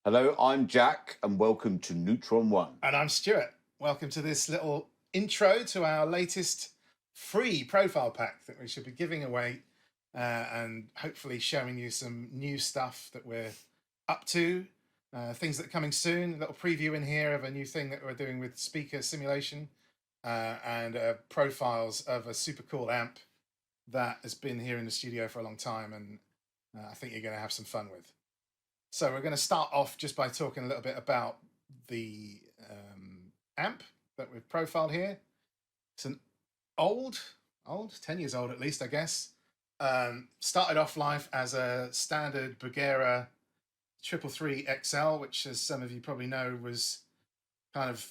Hello, I'm Jack, and welcome to Neutron One. And I'm Stuart. Welcome to this little intro to our latest free profile pack that we should be giving away and hopefully showing you some new stuff that we're up to, things that are coming soon, a little preview in here of a new thing that we're doing with speaker simulation and profiles of a super cool amp that has been here in the studio for a long time and I think you're going to have some fun with. So we're going to start off just by talking a little bit about the amp that we've profiled here. It's an old, 10 years old at least, I guess. Started off life as a standard Bugera 333 XL, which, as some of you probably know, was kind of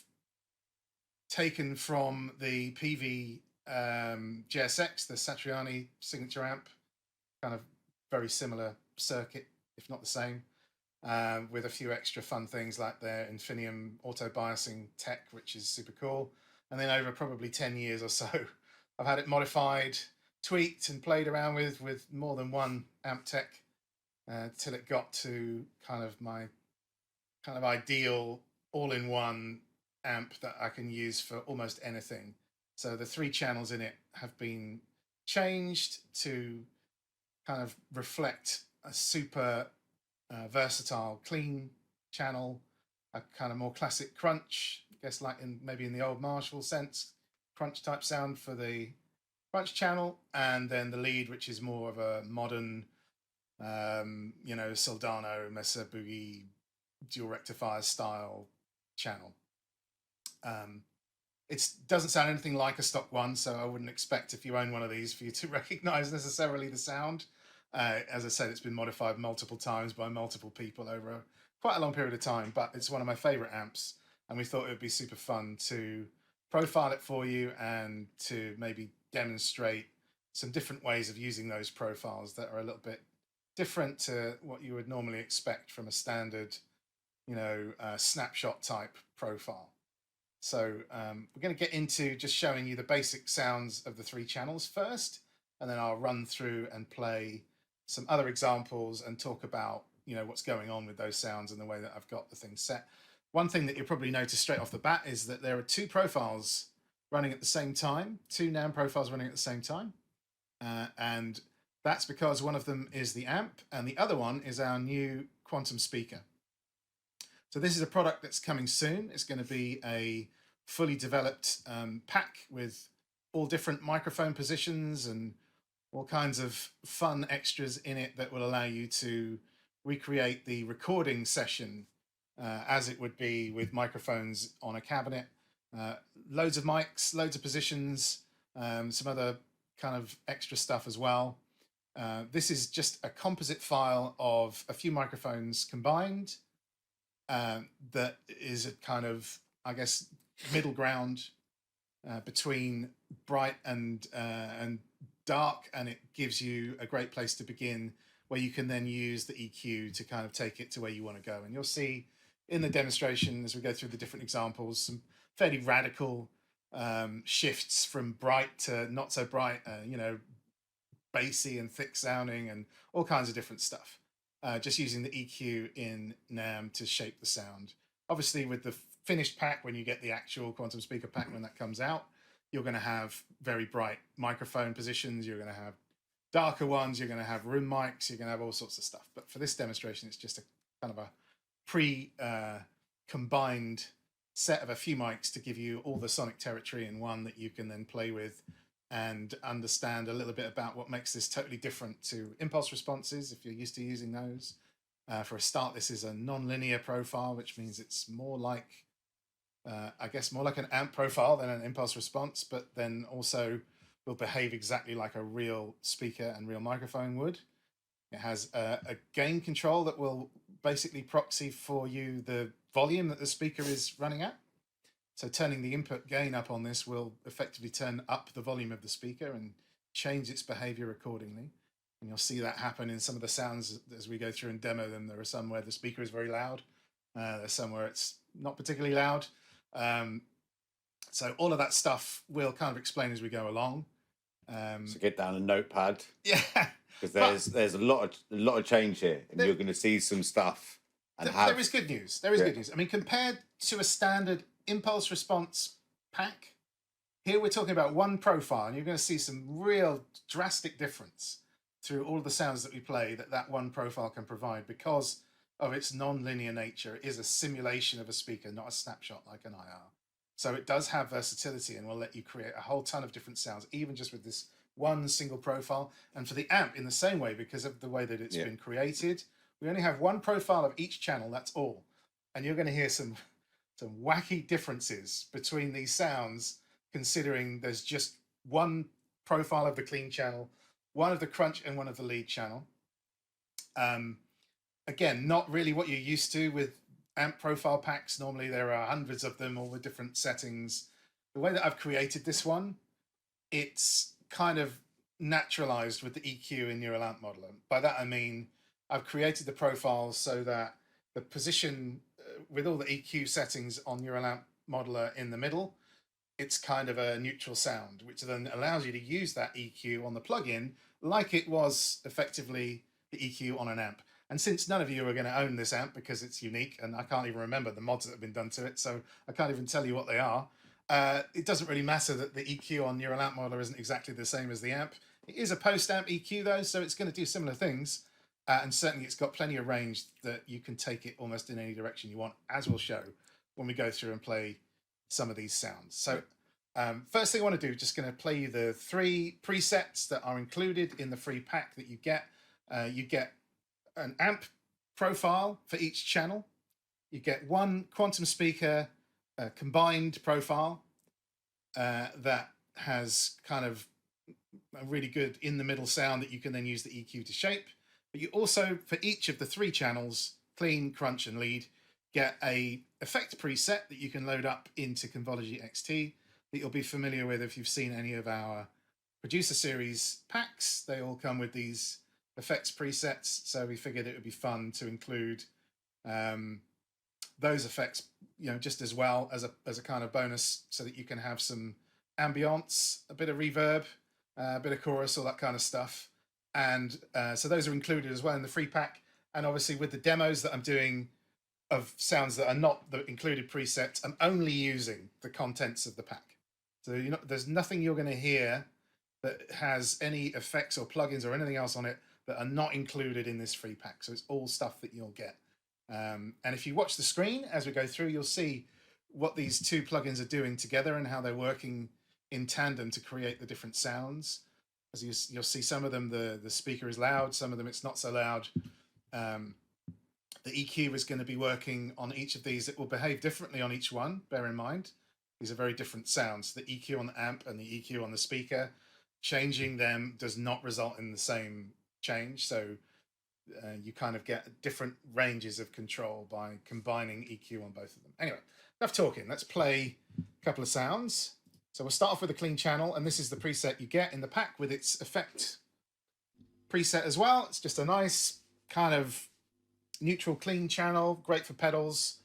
taken from the PV JSX, the Satriani signature amp, kind of very similar circuit, if not the same. With a few extra fun things like their Infinium auto biasing tech, which is super cool. And then over probably 10 years or so, I've had it modified, tweaked, and played around with more than one amp tech till it got to kind of my kind of ideal all-in-one amp that I can use for almost anything. So the 3 channels in it have been changed to kind of reflect a super versatile, clean channel, a kind of more classic crunch, I guess like maybe in the old Marshall sense, crunch type sound for the crunch channel, and then the lead, which is more of a modern, Soldano, Mesa Boogie, dual rectifier style channel. It doesn't sound anything like a stock one, so I wouldn't expect if you own one of these for you to recognize necessarily the sound. As I said, it's been modified multiple times by multiple people over quite a long period of time, but it's one of my favorite amps, and we thought it would be super fun to profile it for you and to maybe demonstrate some different ways of using those profiles that are a little bit different to what you would normally expect from a standard, snapshot type profile. So we're going to get into just showing you the basic sounds of the 3 channels first, and then I'll run through and play some other examples and talk about what's going on with those sounds and the way that I've got the thing set. One thing that you'll probably notice straight off the bat is that there are 2 profiles running at the same time, 2 NAMM profiles running at the same time, and that's because one of them is the amp and the other one is our new quantum speaker. So this is a product that's coming soon. It's going to be a fully developed pack with all different microphone positions and all kinds of fun extras in it that will allow you to recreate the recording session as it would be with microphones on a cabinet. Loads of mics, loads of positions, some other kind of extra stuff as well. This is just a composite file of a few microphones combined that is a kind of, I guess, middle ground between bright and dark, and it gives you a great place to begin where you can then use the EQ to kind of take it to where you want to go. And you'll see in the demonstration as we go through the different examples some fairly radical shifts from bright to not so bright, bassy and thick sounding and all kinds of different stuff. Just using the EQ in NAMM to shape the sound. Obviously with the finished pack, when you get the actual quantum speaker pack when that comes out, you're going to have very bright microphone positions, you're going to have darker ones, you're going to have room mics, you're going to have all sorts of stuff. But for this demonstration, it's just a kind of a combined set of a few mics to give you all the sonic territory in one that you can then play with and understand a little bit about what makes this totally different to impulse responses if you're used to using those. For a start, this is a non-linear profile, which means it's more like more like an amp profile than an impulse response, but then also will behave exactly like a real speaker and real microphone would. It has a gain control that will basically proxy for you the volume that the speaker is running at. So turning the input gain up on this will effectively turn up the volume of the speaker and change its behavior accordingly. And you'll see that happen in some of the sounds as we go through and demo them. There are some where the speaker is very loud. There's some where it's not particularly loud. So all of that stuff we'll kind of explain as we go along. So get down a notepad. Yeah, because there's a lot of change here, and you're going to see some stuff There is good news. There is good news. I mean, compared to a standard impulse response pack, here we're talking about one profile, and you're going to see some real drastic difference through all of the sounds that we play that one profile can provide because of its non-linear nature. It is a simulation of a speaker, not a snapshot like an IR. So it does have versatility and will let you create a whole ton of different sounds, even just with this one single profile. And for the amp, in the same way, because of the way that it's been created, we only have one profile of each channel, that's all. And you're going to hear some wacky differences between these sounds, considering there's just one profile of the clean channel, one of the crunch and one of the lead channel. Again, not really what you're used to with amp profile packs. Normally there are hundreds of them, all with different settings. The way that I've created this one, it's kind of naturalized with the EQ in Neural Amp Modeler. By that I mean I've created the profiles so that the position with all the EQ settings on Neural Amp Modeler in the middle, it's kind of a neutral sound, which then allows you to use that EQ on the plugin like it was effectively the EQ on an amp. And since none of you are going to own this amp because it's unique, and I can't even remember the mods that have been done to it, so I can't even tell you what they are, it doesn't really matter that the EQ on Neural Amp Modeler isn't exactly the same as the amp. It is a post-amp EQ though, so it's going to do similar things. And certainly it's got plenty of range that you can take it almost in any direction you want, as we'll show when we go through and play some of these sounds. So first thing I want to do, just going to play you the 3 presets that are included in the free pack that you get. You get an amp profile for each channel. You get one quantum speaker combined profile that has kind of a really good in the middle sound that you can then use the EQ to shape. But you also, for each of the 3 channels, clean, crunch and lead, get a effect preset that you can load up into Convology XT that you'll be familiar with if you've seen any of our producer series packs. They all come with these effects presets, so we figured it would be fun to include those effects, just as well as a kind of bonus, so that you can have some ambience, a bit of reverb, a bit of chorus, all that kind of stuff. And so those are included as well in the free pack. And obviously with the demos that I'm doing of sounds that are not the included presets, I'm only using the contents of the pack. So there's nothing you're going to hear that has any effects or plugins or anything else on it that are not included in this free pack. So it's all stuff that you'll get. And if you watch the screen as we go through, you'll see what these 2 plugins are doing together and how they're working in tandem to create the different sounds. As you'll see, some of them the speaker is loud, some of them it's not so loud. The EQ is going to be working on each of these. It will behave differently on each one, bear in mind. These are very different sounds. The EQ on the amp and the EQ on the speaker, changing them does not result in the same change. So you kind of get different ranges of control by combining EQ on both of them. Anyway, enough talking. Let's play a couple of sounds. So we'll start off with a clean channel, and this is the preset you get in the pack with its effect preset as well. It's just a nice kind of neutral clean channel, great for pedals.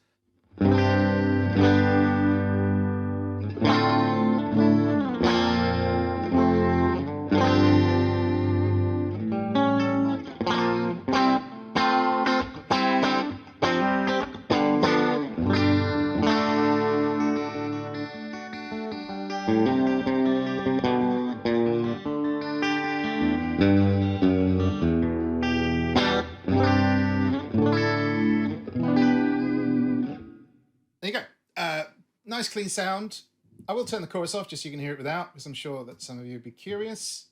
There you go. Nice clean sound. I will turn the chorus off just so you can hear it without, because I'm sure that some of you would be curious.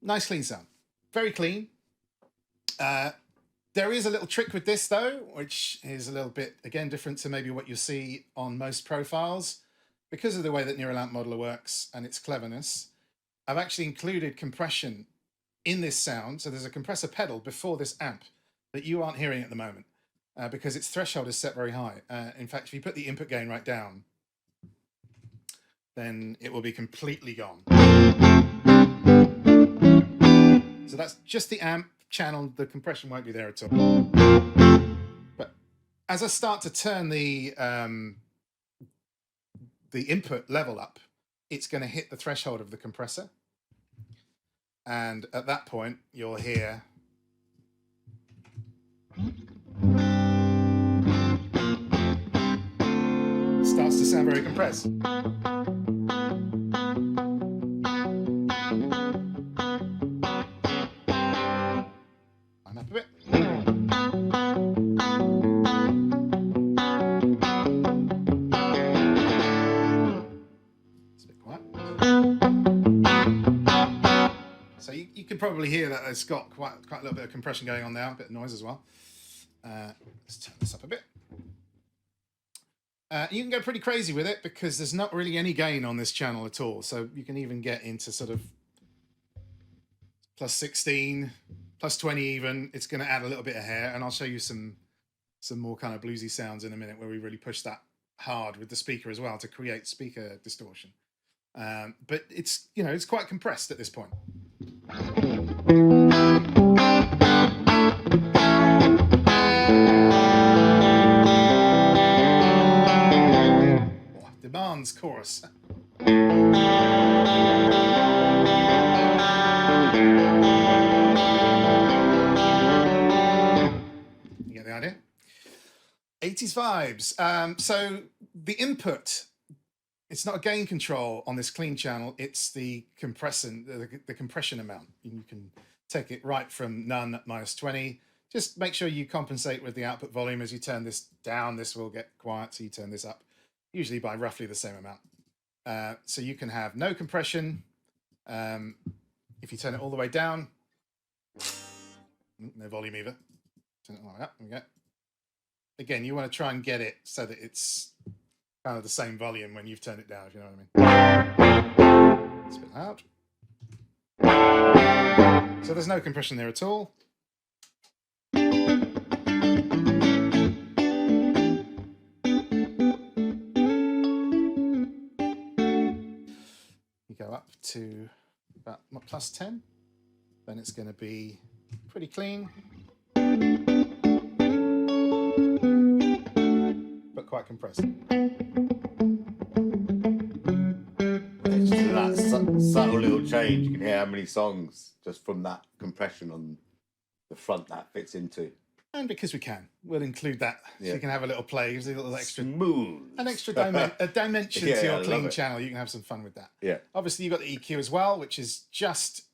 Nice clean sound. Very clean. There is a little trick with this though, which is a little bit, again, different to maybe what you see on most profiles. Because of the way that Neural Amp Modeler works and its cleverness, I've actually included compression in this sound. So there's a compressor pedal before this amp that you aren't hearing at the moment because its threshold is set very high. In fact, if you put the input gain right down, then it will be completely gone. So that's just the amp channel, the compression won't be there at all. But as I start to turn the input level up, it's going to hit the threshold of the compressor. And at that point, you'll hear it starts to sound very compressed. I'm up a bit. It's a bit quiet. So you can probably hear that it's got quite a little bit of compression going on now, a bit of noise as well. Let's turn this up a bit. You can go pretty crazy with it because there's not really any gain on this channel at all. So you can even get into sort of plus 16, plus 20 even. It's going to add a little bit of hair, and I'll show you some more kind of bluesy sounds in a minute where we really push that hard with the speaker as well to create speaker distortion. But it's, you know, it's quite compressed at this point. Oh, demands chorus. You get the idea? 80s vibes. So the input, it's not a gain control on this clean channel, it's the compression, the compression amount. You can take it right from none at -20. Just make sure you compensate with the output volume. As you turn this down, this will get quiet, so you turn this up, usually by roughly the same amount. So you can have no compression. If you turn it all the way down, no volume either. Turn it all the way up, there we go. Again, you want to try and get it so that it's kind of the same volume when you've turned it down, if you know what I mean. It's a bit loud. So there's no compression there at all. You go up to about plus 10, then it's going to be pretty clean, but quite compressed. It's just that subtle little change. You can hear how many songs just from that compression on the front that fits into. And because we can, we'll include that. Yeah. So you can have a little play, gives you a little extra smooth, an extra dimension to your clean channel. You can have some fun with that. Yeah. Obviously, you've got the EQ as well, which is just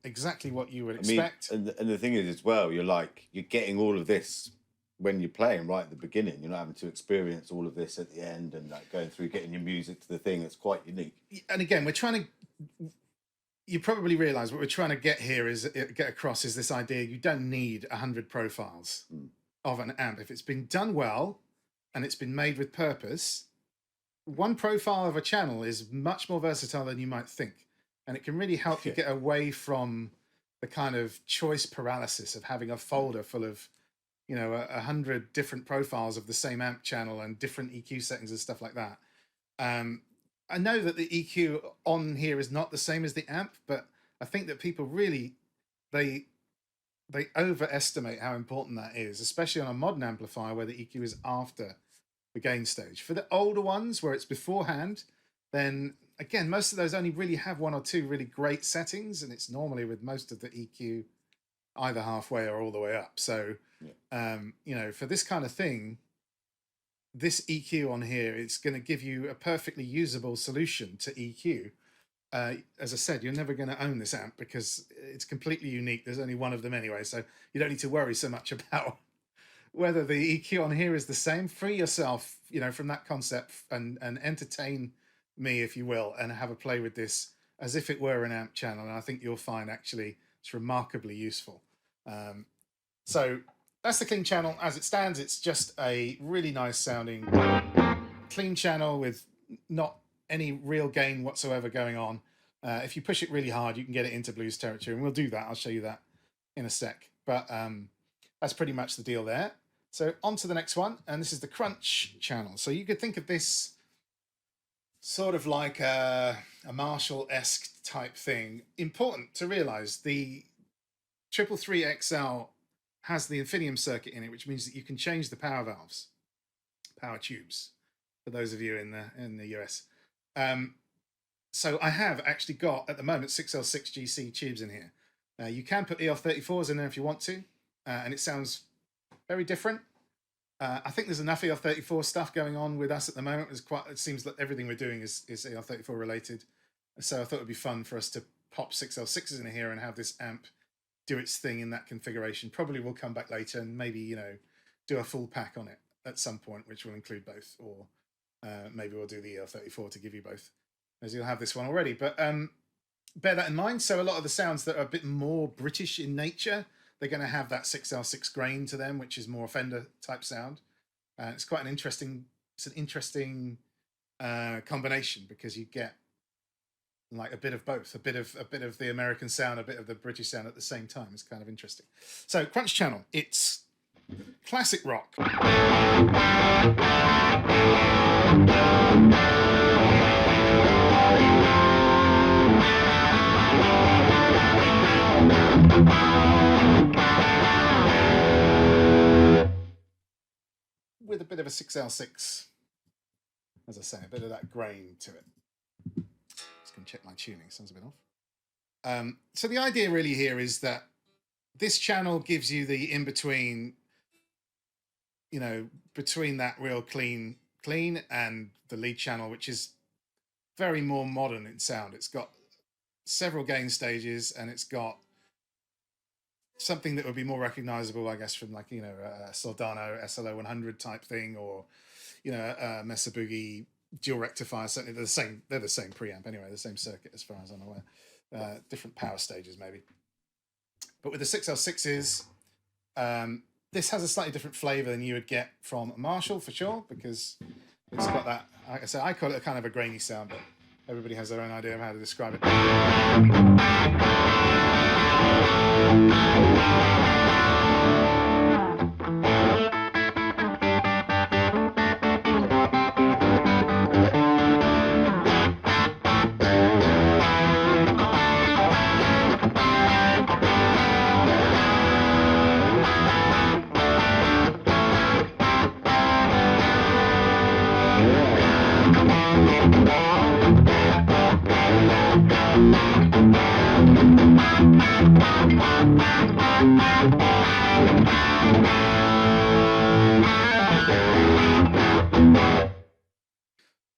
exactly what you would expect. And the thing is, as well, you're getting all of this when you're playing right at the beginning. You're not having to experience all of this at the end and like going through getting your music to the thing. It's quite unique. And again, we're trying to. You probably realise what we're trying to get across is this idea: you don't need 100 profiles of an amp. If it's been done well and it's been made with purpose, one profile of a channel is much more versatile than you might think, and it can really help you get away from the kind of choice paralysis of having a folder full of, you know, 100 different profiles of the same amp channel and different EQ settings and stuff like that. I know that the EQ on here is not the same as the amp, but I think that people really, they overestimate how important that is, especially on a modern amplifier where the EQ is after the gain stage. For the older ones where it's beforehand, then again, most of those only really have one or two really great settings, and it's normally with most of the EQ either halfway or all the way up. So, you know, for this kind of thing, this EQ on here, it's going to give you a perfectly usable solution to EQ. As I said, you're never going to own this amp because it's completely unique. There's only one of them anyway, so you don't need to worry so much about whether the EQ on here is the same. Free yourself, you know, from that concept and entertain me, if you will, and have a play with this as if it were an amp channel. And I think you'll find actually it's remarkably useful. So that's the clean channel as it stands. It's just a really nice sounding clean channel with not any real gain whatsoever going on. If you push it really hard, you can get it into blues territory, and we'll do that. I'll show you that in a sec. But that's pretty much the deal there. So on to the next one, and this is the crunch channel. So you could think of this sort of like a Marshall-esque type thing. Important to realize, the 333 XL has the Infinium circuit in it, which means that you can change the power valves, power tubes, for those of you in the US. So I have actually got, at the moment, 6L6 GC tubes in here. You can put EL34s in there if you want to, and it sounds very different. I think there's enough EL34 stuff going on with us at the moment. It seems like everything we're doing is EL34 related. So I thought it'd be fun for us to pop 6L6s in here and have this amp do its thing in that configuration. Probably we'll come back later and maybe, you know, do a full pack on it at some point, which will include both, or maybe we'll do the EL34 to give you both, as you'll have this one already. But bear that in mind. So a lot of the sounds that are a bit more British in nature, they're going to have that 6L6 grain to them, which is more Fender type sound. It's quite an interesting, combination, because you get like a bit of both, a bit of the American sound, a bit of the British sound at the same time. It's kind of interesting. So Crunch Channel, it's classic rock. With a bit of a 6L6, as I say, a bit of that grain to it. Just going to check my tuning, sounds a bit off. So the idea really here is that this channel gives you the in-between, you know, between that real clean and the lead channel, which is very more modern in sound. It's got several gain stages, and it's got something that would be more recognizable, I guess, from like, you know, a Soldano SLO 100 type thing, or, you know, a Mesa Boogie dual rectifier. Certainly they're the same preamp anyway, the same circuit as far as I'm aware. Different power stages maybe. But with the 6L6s, this has a slightly different flavor than you would get from a Marshall, for sure, because it's got that, like I said, I call it a kind of a grainy sound, but everybody has their own idea of how to describe it.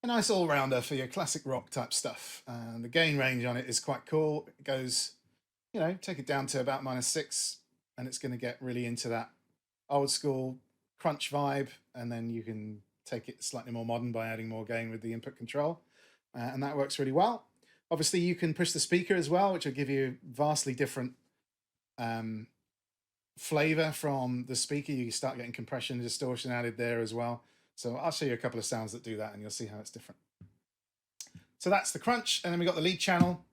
A nice all-rounder for your classic rock type stuff. And the gain range on it is quite cool. It goes, you know, take it down to about -6, and it's going to get really into that old school crunch vibe, and then you can take it slightly more modern by adding more gain with the input control, and that works really well. Obviously, you can push the speaker as well, which will give you vastly different flavor from the speaker. You start getting compression and distortion added there as well. So I'll show you a couple of sounds that do that, and you'll see how it's different. So that's the crunch, and then we got the lead channel,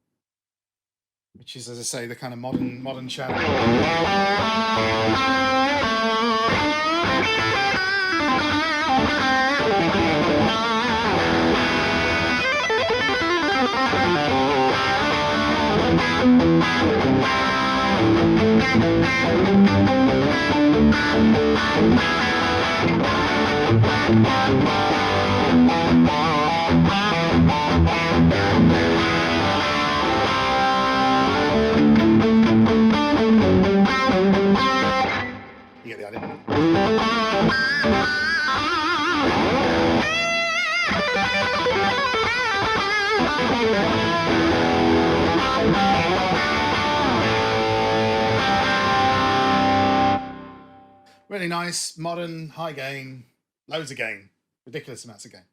which is, as I say, the kind of modern channel. You get the idea. Really nice, modern, high gain, loads of gain, ridiculous amounts of gain.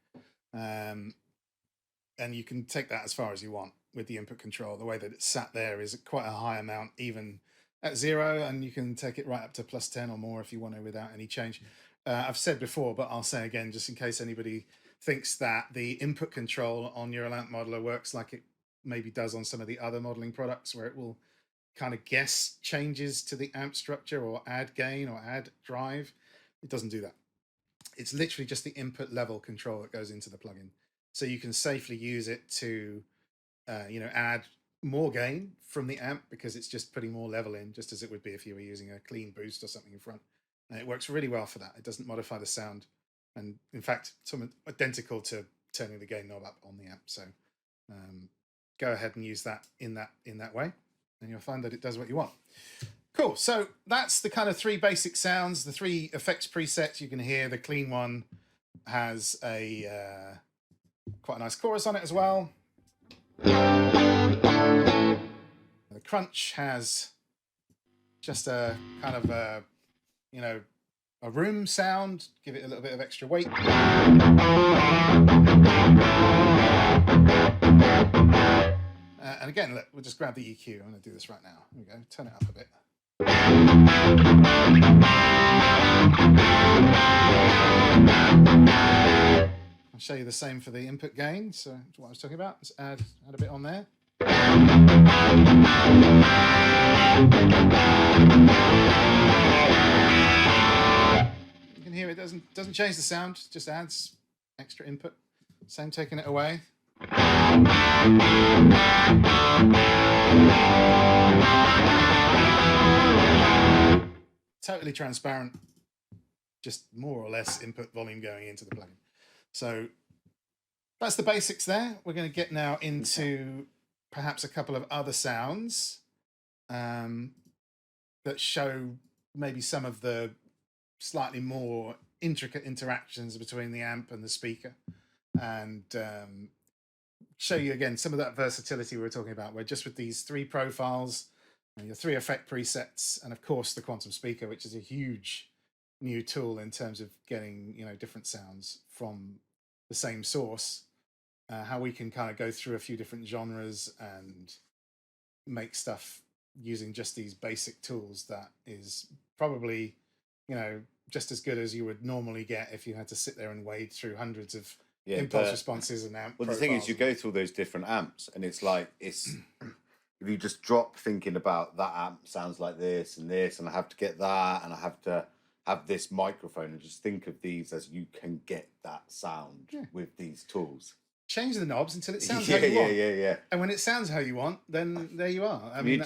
And you can take that as far as you want with the input control. The way that it's sat there is quite a high amount, even at 0, and you can take it right up to +10 or more if you want to without any change. I've said before, but I'll say again, just in case anybody thinks that the input control on your lamp modeler works like it maybe does on some of the other modeling products, where it will kind of guess changes to the amp structure or add gain or add drive. It doesn't do that. It's literally just the input level control that goes into the plugin. So you can safely use it to, you know, add more gain from the amp because it's just putting more level in, just as it would be if you were using a clean boost or something in front. And it works really well for that. It doesn't modify the sound. And in fact, something identical to turning the gain knob up on the amp. So go ahead and use that in that way, and you'll find that it does what you want. Cool. So that's the kind of 3 basic sounds, the 3 effects presets you can hear. The clean one has a quite a nice chorus on it as well. The crunch has just a kind of a, you know, a room sound, give it a little bit of extra weight. And again, look, we'll just grab the EQ. I'm going to do this right now. Here we go. Turn it up a bit. I'll show you the same for the input gain. So that's what I was talking about. Let's add a bit on there. You can hear it doesn't change the sound, just adds extra input. Same taking it away. Totally transparent, just more or less input volume going into the plugin. So that's the basics there. We're going to get now into perhaps a couple of other sounds that show maybe some of the slightly more intricate interactions between the amp and the speaker, and show you again some of that versatility we were talking about, where just with these 3 profiles and your 3 effect presets, and of course the Quantum Speaker, which is a huge new tool in terms of getting, you know, different sounds from the same source, how we can kind of go through a few different genres and make stuff using just these basic tools. That is probably, you know, just as good as you would normally get if you had to sit there and wade through hundreds of impulse responses and amp profiles. The thing is, you go through those different amps, and it's like, it's if you just drop thinking about that amp sounds like this, and I have to get that, and I have to have this microphone, and just think of these as you can get that sound with these tools. Change the knobs until it sounds how you want. Yeah. And when it sounds how you want, then there you are. I mean,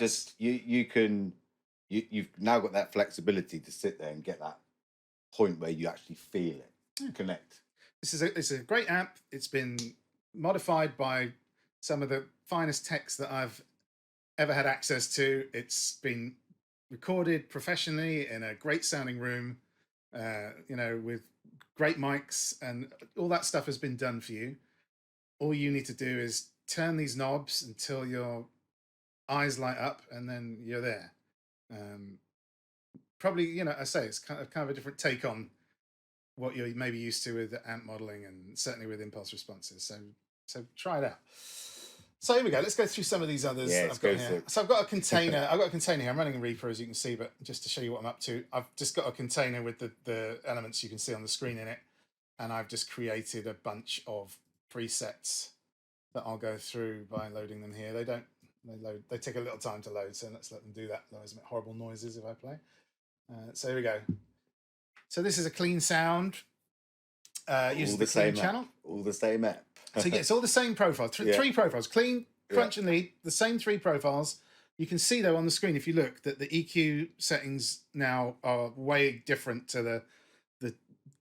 you've now got that flexibility to sit there and get that point where you actually feel it, connect. It's a great amp. It's been modified by some of the finest techs that I've ever had access to. It's been recorded professionally in a great sounding room, you know, with great mics, and all that stuff has been done for you. All you need to do is turn these knobs until your eyes light up, and then you're there. Probably, you know, I say it's kind of a different take on what you're maybe used to with amp modeling, and certainly with impulse responses. So try it out. So here we go. Let's go through some of these others that I've got here. So I've got a container. I've got a container here. I'm running a Reaper, as you can see, but just to show you what I'm up to, I've just got a container with the elements you can see on the screen in it, and I've just created a bunch of presets that I'll go through by loading them here. They take a little time to load, so let's let them do that. Otherwise, I make horrible noises if I play. So here we go. So this is a clean sound. Using the clean channel. All the same app. So yeah, it's all the same profile. 3 profiles: clean, crunch, and lead. The same 3 profiles. You can see though on the screen, if you look, that the EQ settings now are way different to the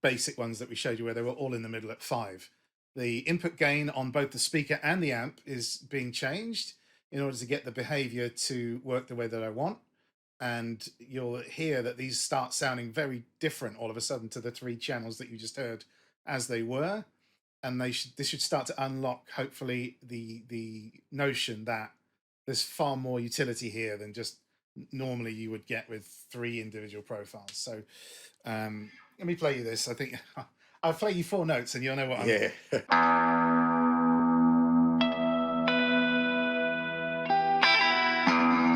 basic ones that we showed you, where they were all in the middle at 5. The input gain on both the speaker and the amp is being changed in order to get the behavior to work the way that I want. And you'll hear that these start sounding very different all of a sudden to the 3 channels that you just heard as they were. And this should start to unlock, hopefully, the notion that there's far more utility here than just normally you would get with 3 individual profiles. So let me play you this. I think I'll play you 4 notes and you'll know what I'm doing.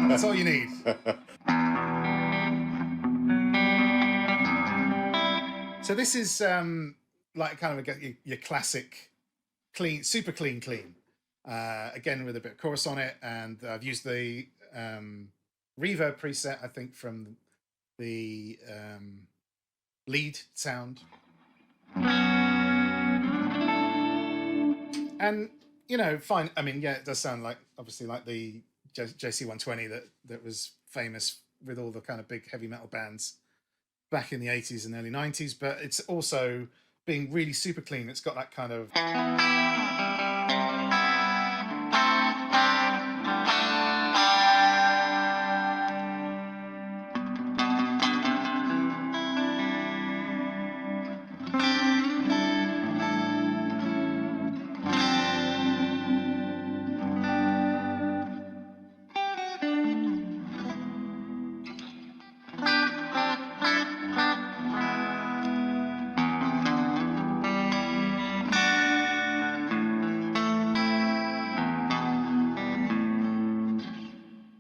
That's all you need. So this is like kind of your classic clean, super clean. Again, with a bit of chorus on it, and I've used the reverb preset, I think, from the lead sound. And you know, fine. I mean, yeah, it does sound like obviously like the JC120 that was famous with all the kind of big heavy metal bands back in the 80s and early 90s, but it's also being really super clean. It's got that kind of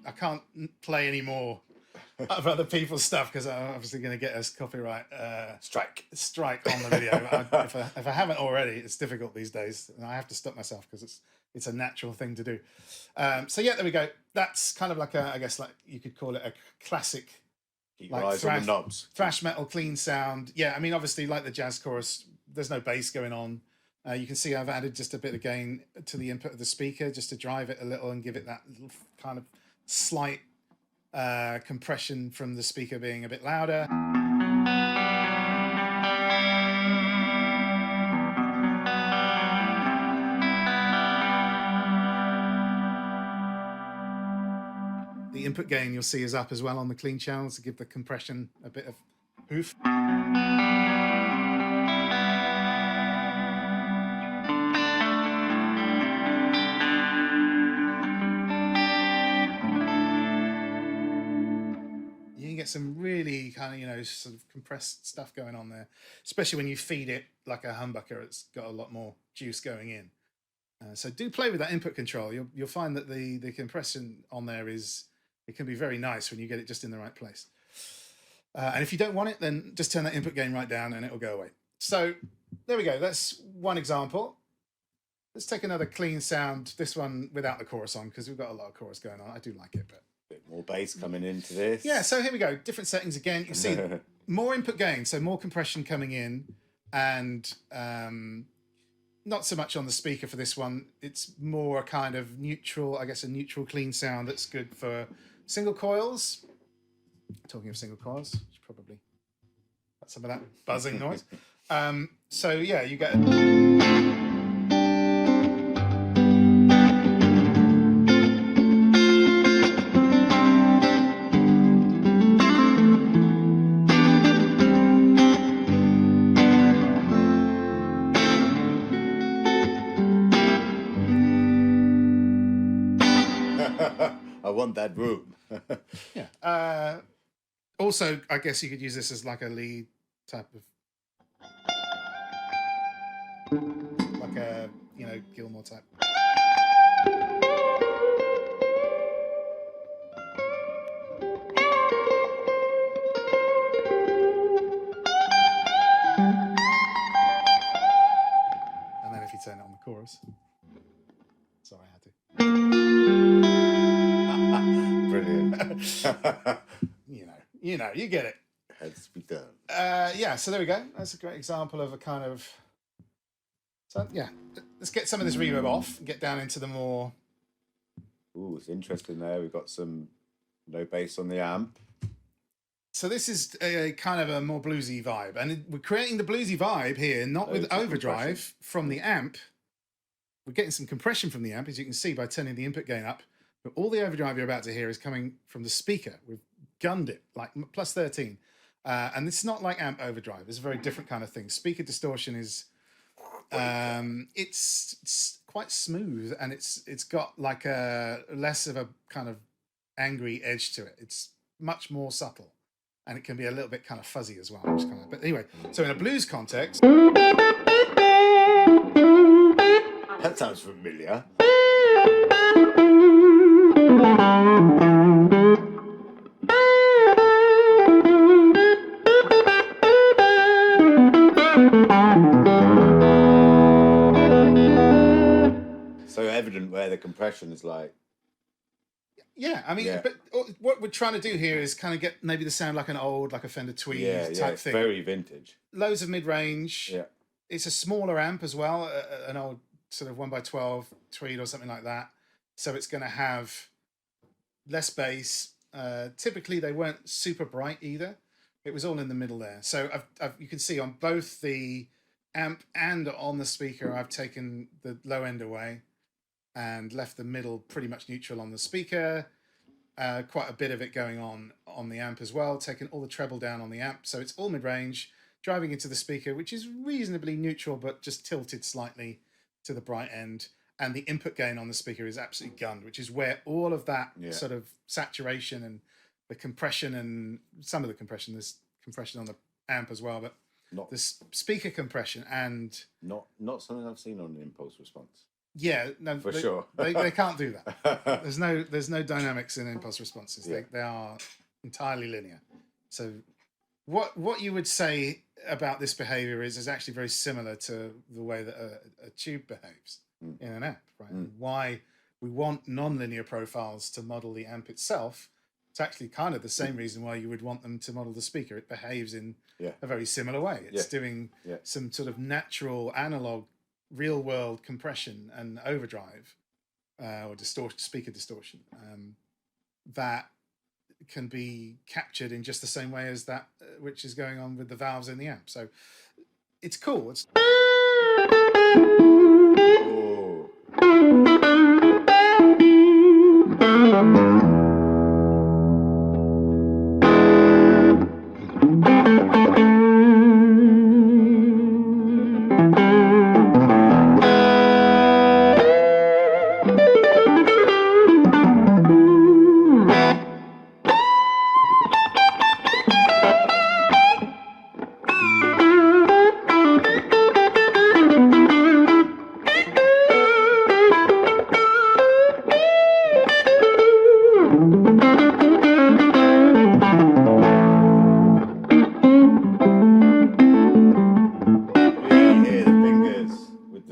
I can't play any more of other people's stuff because I'm obviously going to get us copyright strike on the video. If I haven't already, it's difficult these days, and I have to stop myself because it's a natural thing to do. So yeah, there we go. That's kind of like I guess like you could call it a classic, Keep your eyes on the knobs. Thrash metal clean sound. Yeah, I mean obviously like the jazz chorus, there's no bass going on. You can see I've added just a bit of gain to the input of the speaker just to drive it a little and give it that little kind of slight compression from the speaker being a bit louder. The input gain you'll see is up as well on the clean channels to give the compression a bit of oof. Get some really kind of, you know, sort of compressed stuff going on there, especially when you feed it like a humbucker. It's got a lot more juice going in. So do play with that input control. You'll find that the compression on there it can be very nice when you get it just in the right place. And if you don't want it, then just turn that input gain right down and it'll go away. So there we go. That's one example. Let's take another clean sound. This one without the chorus on because we've got a lot of chorus going on. I do like it, but bit more bass coming into this. Yeah, so here we go. Different settings again. You see more input gain, so more compression coming in, and not so much on the speaker for this one. It's more a kind of neutral, I guess, a neutral clean sound that's good for single coils. Talking of single coils, which probably got some of that buzzing noise. So yeah, you get. I want that room. Yeah. Also, I guess you could use this as like a lead type of, like a, you know, Gilmore type. And then if you turn it on the chorus. Sorry, I had to. Brilliant. You get it. Has to be done. Yeah, so there we go. That's a great example of a kind of. So yeah, let's get some of this reverb off and get down into the more. Ooh, it's interesting there. We've got some no bass on the amp. So this is a kind of a more bluesy vibe, and we're creating the bluesy vibe here, not with overdrive from the amp. We're getting some compression from the amp, as you can see by turning the input gain up. But all the overdrive you're about to hear is coming from the speaker. We've gunned it like plus 13. And it's not like amp overdrive. It's a very different kind of thing. Speaker distortion is, it's quite smooth, and it's got like a less of a kind of angry edge to it. It's much more subtle, and it can be a little bit kind of fuzzy as well. Which kind of, but anyway, so in a blues context. That sounds familiar. So evident where the compression is like. Yeah, I mean, but what we're trying to do here is kind of get maybe the sound like an old, like a Fender Tweed type thing. Very vintage. Loads of mid-range. Yeah. It's a smaller amp as well, an old sort of 1x12 tweed or something like that. So it's going to have less bass. Typically, they weren't super bright either. It was all in the middle there. So you can see on both the amp and on the speaker, I've taken the low end away and left the middle pretty much neutral on the speaker. Quite a bit of it going on the amp as well, taking all the treble down on the amp. So it's all mid-range, driving into the speaker, which is reasonably neutral, but just tilted slightly to the bright end. And the input gain on the speaker is absolutely gunned, which is where all of that sort of saturation and the compression and some of the compression, there's compression on the amp as well, but not the speaker compression and... Not something I've seen on an impulse response. Yeah, no, for sure. they can't do that. There's no dynamics in impulse responses. Yeah. They are entirely linear. So what you would say about this behavior is actually very similar to the way that a tube behaves in an amp, right? And why we want non-linear profiles to model the amp itself. It's actually kind of the same reason why you would want them to model the speaker. It behaves in a very similar way. It's doing some sort of natural analog real world compression and overdrive or speaker distortion that can be captured in just the same way as that which is going on with the valves in the amp. So it's cool.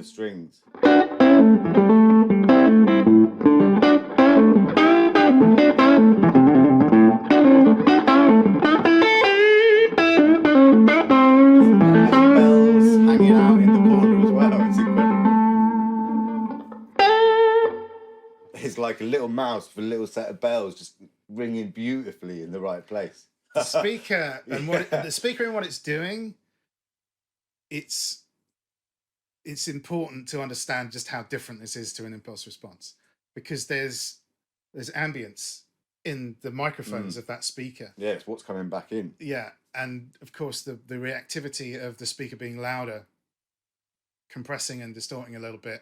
Strings. It's like a little mouse with a little set of bells just ringing beautifully in the right place. The speaker and what it's doing, it's important to understand just how different this is to an impulse response, because there's ambience in the microphones of that speaker. Yeah, it's what's coming back in. Yeah, and of course the reactivity of the speaker being louder, compressing and distorting a little bit,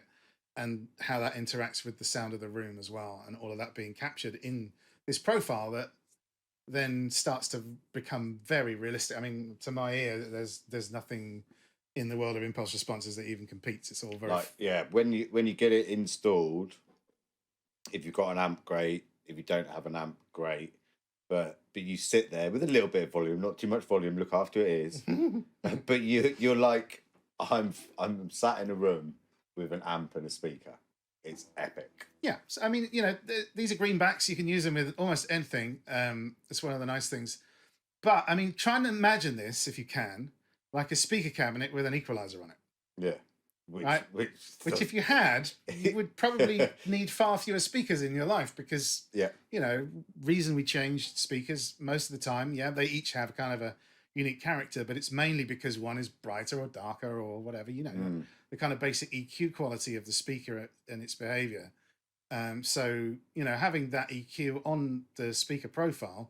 and how that interacts with the sound of the room as well, and all of that being captured in this profile that then starts to become very realistic. I mean, to my ear, there's nothing in the world of impulse responses that even competes. It's all very when you get it installed, if you've got an amp, great. If you don't have an amp, great. But you sit there with a little bit of volume, not too much volume. Look after it is. But you're like, I'm sat in a room with an amp and a speaker. It's epic. Yeah, so, I mean, these are greenbacks. You can use them with almost anything. That's one of the nice things. But I mean, try and imagine this, if you can, like a speaker cabinet with an equalizer on it. Yeah. Which if you had, you would probably need far fewer speakers in your life, because, reason we changed speakers most of the time. Yeah, they each have kind of a unique character, but it's mainly because one is brighter or darker or whatever, the kind of basic EQ quality of the speaker and its behavior. So, having that EQ on the speaker profile,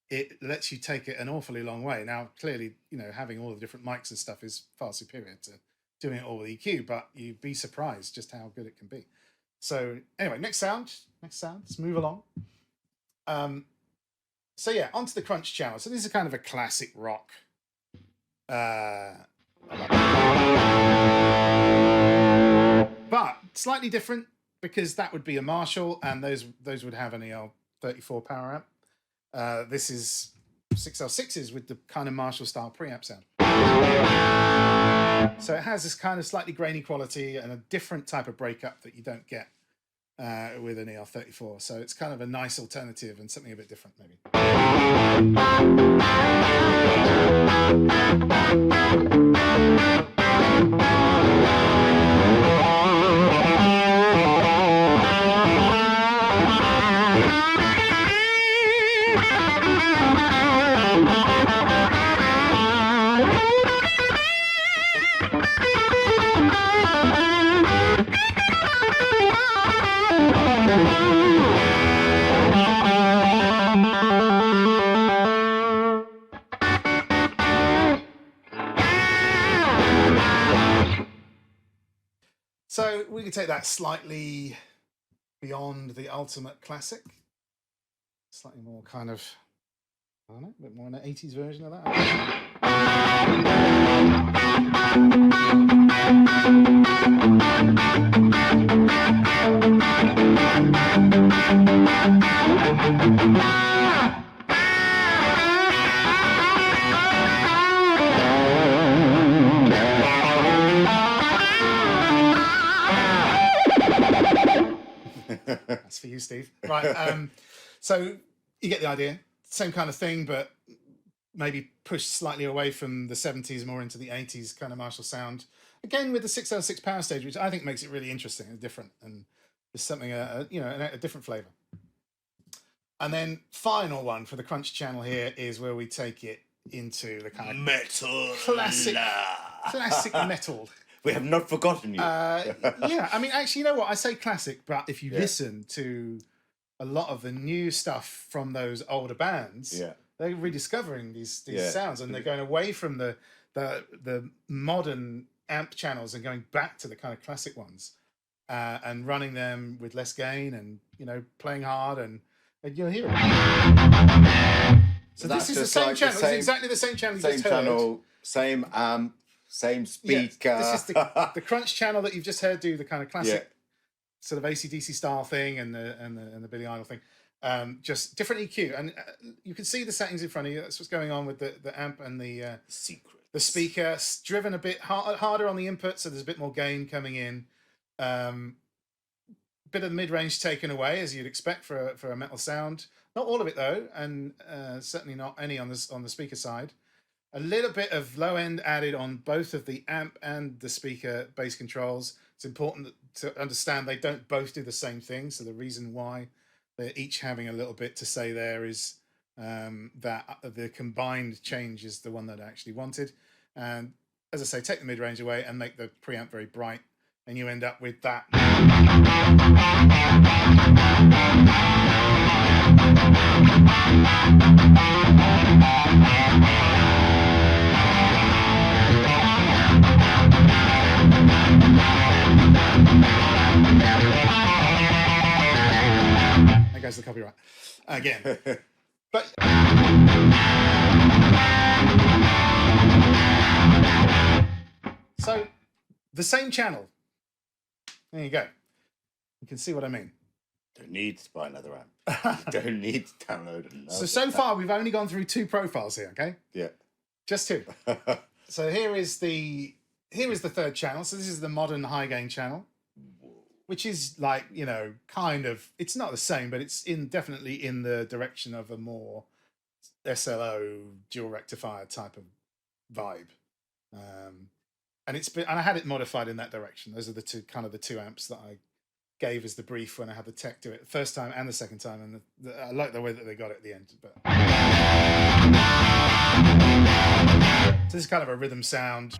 it lets you take it an awfully long way. Now, clearly, having all the different mics and stuff is far superior to doing it all with EQ, but you'd be surprised just how good it can be. So anyway, next sound, let's move along. So yeah, onto the crunch channel. So this is kind of a classic rock. But slightly different, because that would be a Marshall, and those would have an EL34 power amp. This is 6L6s with the kind of Marshall style preamp sound. So it has this kind of slightly grainy quality and a different type of breakup that you don't get with an EL34. So it's kind of a nice alternative and something a bit different, maybe. So we can take that slightly beyond the ultimate classic. Slightly more kind of, I don't know, a bit more an 80s version of that. That's for you, Steve. Right. So you get the idea. Same kind of thing, but maybe pushed slightly away from the 70s, more into the 80s kind of Marshall sound. Again, with the 606 power stage, which I think makes it really interesting and different, and there's something, a different flavor. And then final one for the crunch channel here is where we take it into the kind of metal, classic metal. We have not forgotten you. Yeah, I mean, actually, you know what? I say classic, but if you listen to a lot of the new stuff from those older bands, they're rediscovering these sounds, and they're going away from the modern amp channels and going back to the kind of classic ones, and running them with less gain, and playing hard, and you'll hear it. So this is the same channel. It's exactly the same channel you just heard. Same channel, same amp, same speaker. Yeah, this is the crunch channel that you've just heard do the kind of classic sort of AC/DC style thing, and the Billy Idol thing. Just different EQ, and you can see the settings in front of you. That's what's going on with the amp and the speaker. It's driven a bit harder on the input, so there's a bit more gain coming in. Bit of mid-range taken away, as you'd expect for a metal sound. Not all of it though, and certainly not any on the speaker side. A little bit of low end added on both of the amp and the speaker bass controls. It's important to understand they don't both do the same thing. So the reason why they're each having a little bit to say there is that the combined change is the one that I actually wanted. And as I say, take the mid-range away and make the preamp very bright, and you end up with that. There goes the copyright again. But so the same channel. There you go. You can see what I mean. Don't need to buy another amp. Don't need to download another. So far we've only gone through 2 profiles here. Okay. Yeah. Just 2. So here is the third channel. So this is the modern high gain channel, which is like, kind of, it's not the same, but it's definitely in the direction of a more SLO dual rectifier type of vibe. And I had it modified in that direction. Those are the two amps that I gave as the brief when I had the tech do it the first time and the second time, and I like the way that they got it at the end. But so this is kind of a rhythm sound.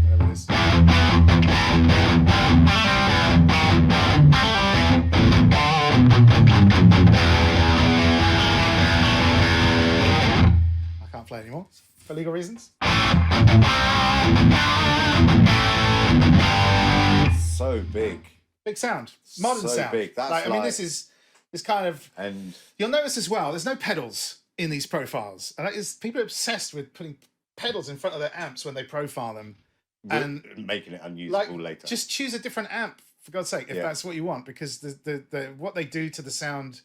Whatever it is. I can't play anymore for legal reasons. So big. Big sound. Modern so sound. Big. That's I mean, this is kind of. And you'll notice as well, there's no pedals in these profiles. And people are obsessed with putting pedals in front of their amps when they profile them, and making it unusable later. Just choose a different amp, for God's sake, if that's what you want, because the what they do to the sound.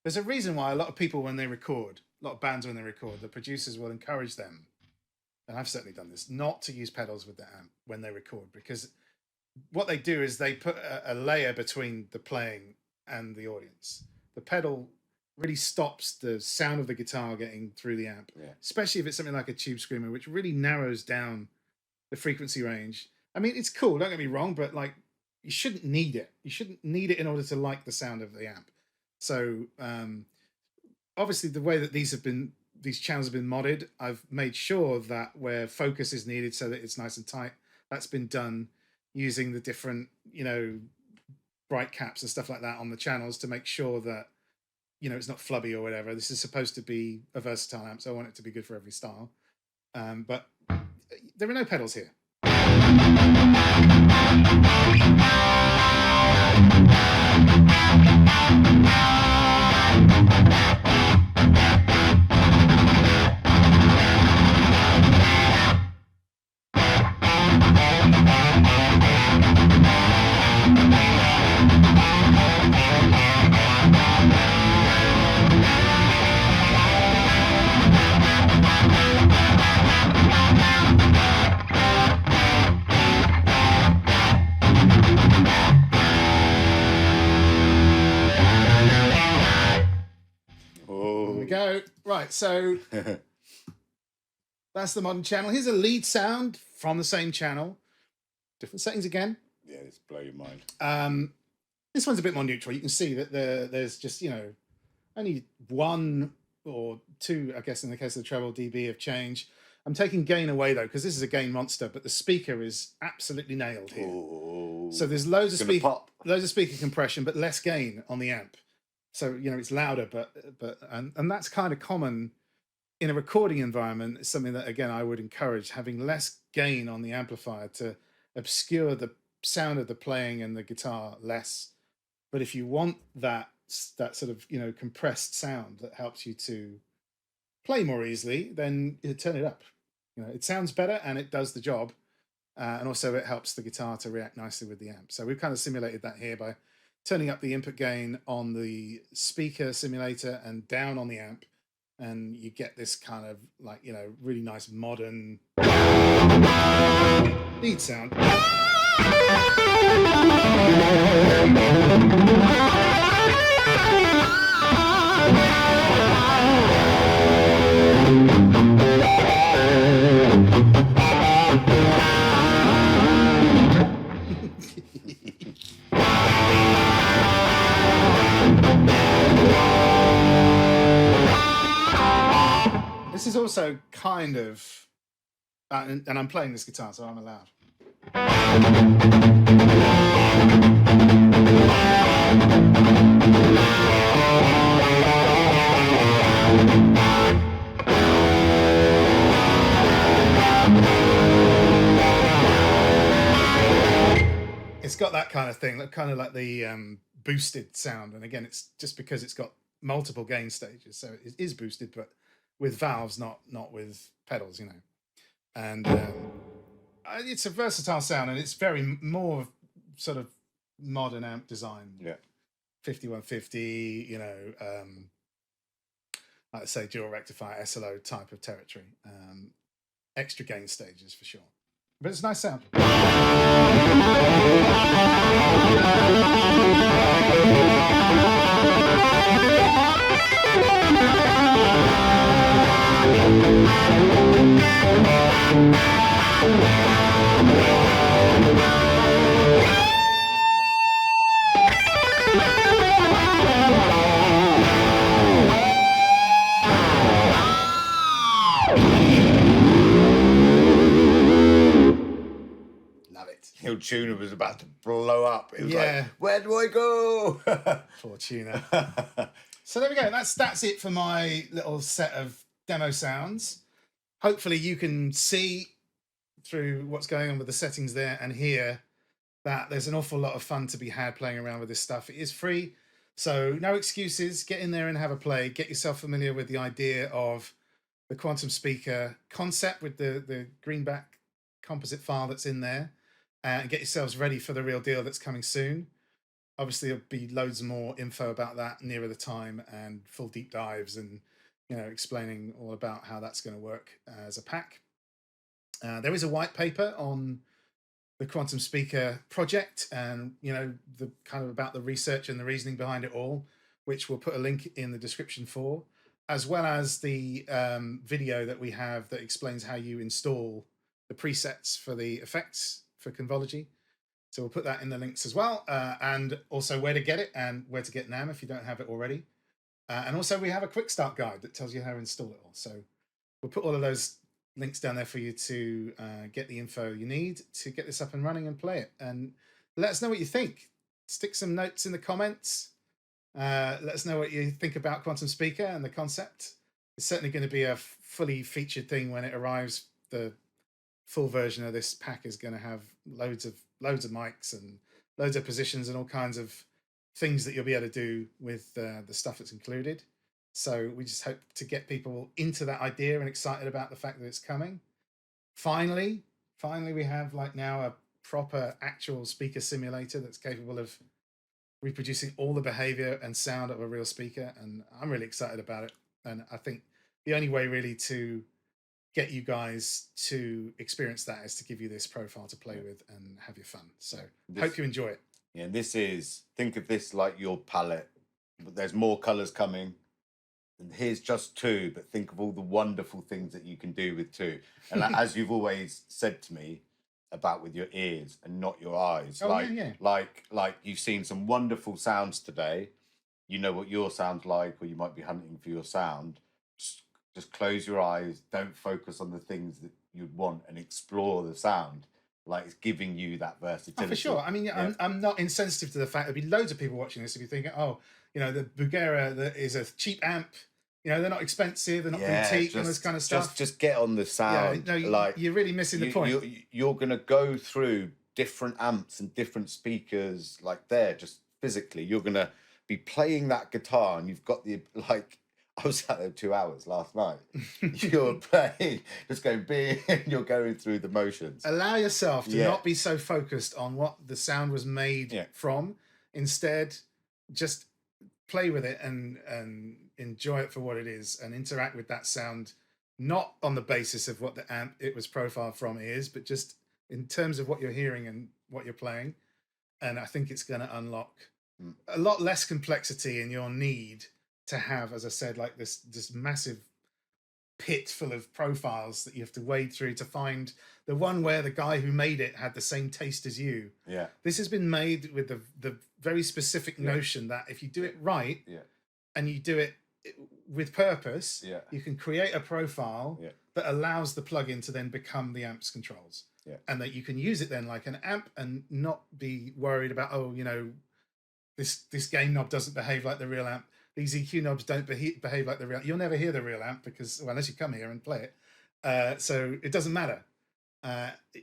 There's a reason why a lot of people, when they record, a lot of bands when they record, the producers will encourage them, and I've certainly done this, not to use pedals with the amp when they record, because what they do is they put a layer between the playing and the audience. The pedal really stops the sound of the guitar getting through the amp, especially if it's something like a tube screamer, which really narrows down the frequency range. I mean, it's cool, don't get me wrong, but like, you shouldn't need it. You shouldn't need it in order to like the sound of the amp. So obviously the way that these channels have been modded, I've made sure that where focus is needed so that it's nice and tight, that's been done using the different, bright caps and stuff like that on the channels to make sure that you know, it's not flubby or whatever. This is supposed to be a versatile amp, so I want it to be good for every style. But there are no pedals here. Go right, so that's the modern channel. Here's a lead sound from the same channel, different settings again. Yeah, it's blow your mind. This one's a bit more neutral. You can see that there's just, you know, only 1 or 2, I guess, in the case of the treble dB of change. I'm taking gain away though, because this is a gain monster, but the speaker is absolutely nailed here. Ooh, so there's loads of speaker compression, but less gain on the amp. So, you know, it's louder, and that's kind of common in a recording environment. It's something that, again, I would encourage, having less gain on the amplifier to obscure the sound of the playing and the guitar less. But if you want that sort of, you know, compressed sound that helps you to play more easily, then you turn it up. You know, it sounds better and it does the job. And also it helps the guitar to react nicely with the amp. So we've kind of simulated that here by turning up the input gain on the speaker simulator and down on the amp, and you get this kind of, like, you know, really nice modern lead sound. This is also kind of, and I'm playing this guitar, so I'm allowed. It's got that kind of thing, kind of like the boosted sound. And again, it's just because it's got multiple gain stages, so it is boosted, but with valves, not with pedals, you know. And it's a versatile sound, and it's very more sort of modern amp design. Yeah. 5150, you know, like I say, dual rectifier, SLO type of territory. Extra gain stages for sure. But it's a nice sound. Your tuner was about to blow up. It was like, where do I go? Poor tuner. So there we go. That's it for my little set of demo sounds. Hopefully you can see through what's going on with the settings there and hear that there's an awful lot of fun to be had playing around with this stuff. It is free, so no excuses. Get in there and have a play. Get yourself familiar with the idea of the Quantum Speaker concept with the Greenback composite file that's in there. And get yourselves ready for the real deal that's coming soon. Obviously, there'll be loads more info about that nearer the time, and full deep dives, and, you know, explaining all about how that's going to work as a pack. There is a white paper on the Quantum Speaker project, and, you know, the kind of about the research and the reasoning behind it all, which we'll put a link in the description for, as well as the video that we have that explains how you install the presets for the effects for Convology. So we'll put that in the links as well, and also where to get it and where to get NAMM if you don't have it already. And also we have a quick start guide that tells you how to install it all. So we'll put all of those links down there for you to get the info you need to get this up and running and play it. And let us know what you think. Stick some notes in the comments. Let us know what you think about Quantum Speaker and the concept. It's certainly going to be a fully featured thing when it arrives. The full version of this pack is going to have loads of mics and loads of positions and all kinds of things that you'll be able to do with the stuff that's included. So we just hope to get people into that idea and excited about the fact that it's coming. Finally, we have like now a proper actual speaker simulator that's capable of reproducing all the behavior and sound of a real speaker, and I'm really excited about it. And I think the only way really to get you guys to experience that is to give you this profile to play with and have your fun. So hope you enjoy it. Yeah, think of this like your palette, but there's more colors coming. And here's just two, but think of all the wonderful things that you can do with two. And as you've always said to me about with your ears and not your eyes, like you've seen some wonderful sounds today. You know what your sound's like, or you might be hunting for your sound. Just close your eyes, don't focus on the things that you'd want, and explore the sound. Like it's giving you that versatility. Oh, for sure. I mean, yeah. I'm not insensitive to the fact there'll be loads of people watching this. If you're thinking, oh, the Bugera that is a cheap amp, they're not expensive, they're not boutique and this kind of stuff. Just get on the sound. Yeah, no, you're really missing the point. You're going to go through different amps and different speakers, like there, just physically. You're going to be playing that guitar, and you've got I was out there 2 hours last night. You're playing, just going big, and you're going through the motions. Allow yourself to not be so focused on what the sound was made from. Instead, just play with it and enjoy it for what it is, and interact with that sound, not on the basis of what the amp it was profiled from is, but just in terms of what you're hearing and what you're playing. And I think it's going to unlock a lot less complexity in your need to have, as I said, like this massive pit full of profiles that you have to wade through to find the one where the guy who made it had the same taste as you. Yeah. This has been made with the very specific notion that if you do it right and you do it with purpose, you can create a profile that allows the plugin to then become the amp's controls. Yeah. And that you can use it then like an amp and not be worried about, this gain knob doesn't behave like the real amp. These EQ knobs don't behave like the real. You'll never hear the real amp because, unless you come here and play it, so it doesn't matter.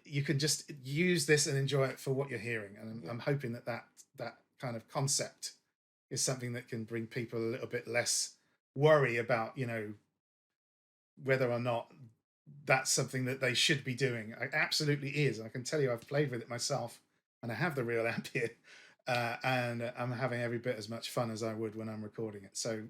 You can just use this and enjoy it for what you're hearing, and I'm hoping that kind of concept is something that can bring people a little bit less worry about, whether or not that's something that they should be doing. It absolutely is. I can tell you, I've played with it myself, and I have the real amp here. And I'm having every bit as much fun as I would when I'm recording it. So,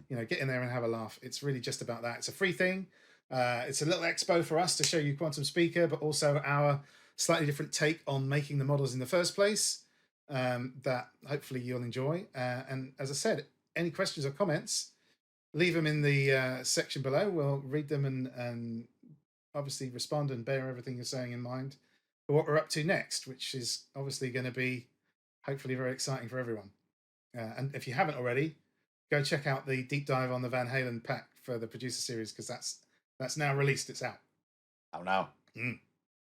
get in there and have a laugh. It's really just about that. It's a free thing. It's a little expo for us to show you Quantum Speaker, but also our slightly different take on making the models in the first place, that hopefully you'll enjoy. And as I said, any questions or comments, leave them in the section below. We'll read them and obviously respond and bear everything you're saying in mind for what we're up to next, which is obviously going to be hopefully very exciting for everyone. And if you haven't already, go check out the deep dive on the Van Halen pack for the producer series, because that's now released. It's out. Out now.